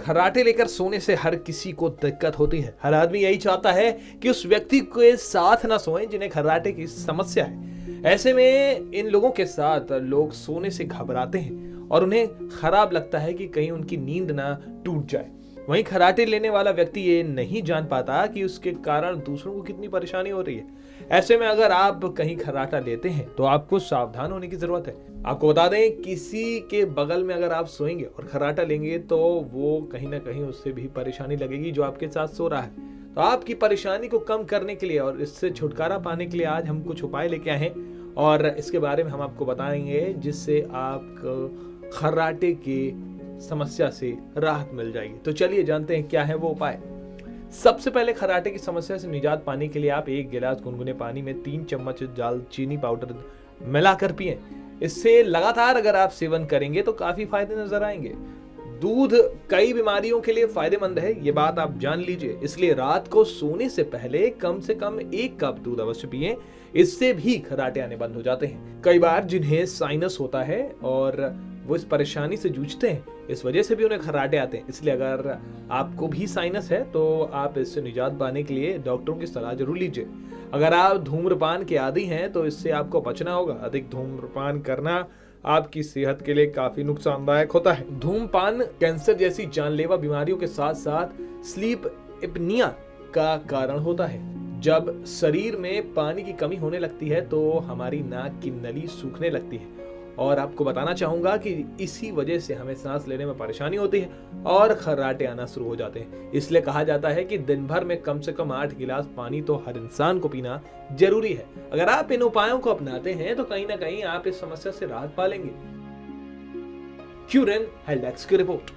खर्राटे लेकर सोने से हर किसी को दिक्कत होती है। हर आदमी यही चाहता है कि उस व्यक्ति के साथ ना सोए जिन्हें खर्राटे की समस्या है। ऐसे में इन लोगों के साथ लोग सोने से घबराते हैं और उन्हें खराब लगता है कि कहीं उनकी नींद ना टूट जाए। वहीं खर्राटे लेने वाला व्यक्ति ये नहीं जान पाता कि उसके कारण दूसरों को कितनी परेशानी हो रही है। ऐसे में अगर आप कहीं खर्राटा लेते हैं तो आपको सावधान होने की जरूरत है। आपको बता दें, किसी के बगल में अगर आप सोएंगे और खर्राटा लेंगे तो वो कहीं ना कहीं उससे भी परेशानी लगेगी जो आपके साथ सो रहा है। तो आपकी परेशानी को कम करने के लिए और इससे छुटकारा पाने के लिए आज हम कुछ उपाय लेके आए हैं और इसके बारे में हम आपको बताएंगे जिससे आप खर्राटे की समस्या से राहत मिल जाएगी। तो चलिए जानते हैं क्या है वो उपाय। सबसे पहले खर्राटे की समस्या से निजात पाने के लिए आप 1 गिलास गुनगुने पानी में 3 चम्मच दालचीनी पाउडर मिलाकर पिएं। इससे लगातार अगर आप सेवन करेंगे तो काफी फायदे नजर आएंगे। दूध कई बीमारियों के लिए फायदेमंद है, ये बात आप जान लीजिए। इसलिए रात को सोने से पहले कम से कम 1 कप दूध अवश्य पिएं। इससे भी खर्राटे आने बंद हो जाते हैं। कई बार जिन्हें साइनस होता है और वो इस परेशानी से जूझते हैं, इस वजह से भी उन्हें खर्राटे आते हैं। इसलिए अगर आपको भी साइनस है तो आप इससे निजात पाने के लिए डॉक्टरों की सलाह जरूर लीजिए। अगर आप धूम्रपान के आदी हैं तो इससे आपको बचना होगा। अधिक धूम्रपान करना आपकी सेहत के लिए काफी नुकसानदायक होता है। धूम्रपान कैंसर जैसी जानलेवा बीमारियों के साथ साथ स्लीप एपनिया का कारण होता है। जब शरीर में पानी की कमी होने लगती है तो हमारी नाक की नली सूखने लगती है और आपको बताना चाहूंगा कि इसी वजह से हमें सांस लेने में परेशानी होती है और खर्राटे आना शुरू हो जाते हैं। इसलिए कहा जाता है कि दिन भर में कम से कम 8 गिलास पानी तो हर इंसान को पीना जरूरी है। अगर आप इन उपायों को अपनाते हैं तो कहीं ना कहीं आप इस समस्या से राहत पा लेंगे। क्यूरेन हेल्थ एक्स की रिपोर्ट।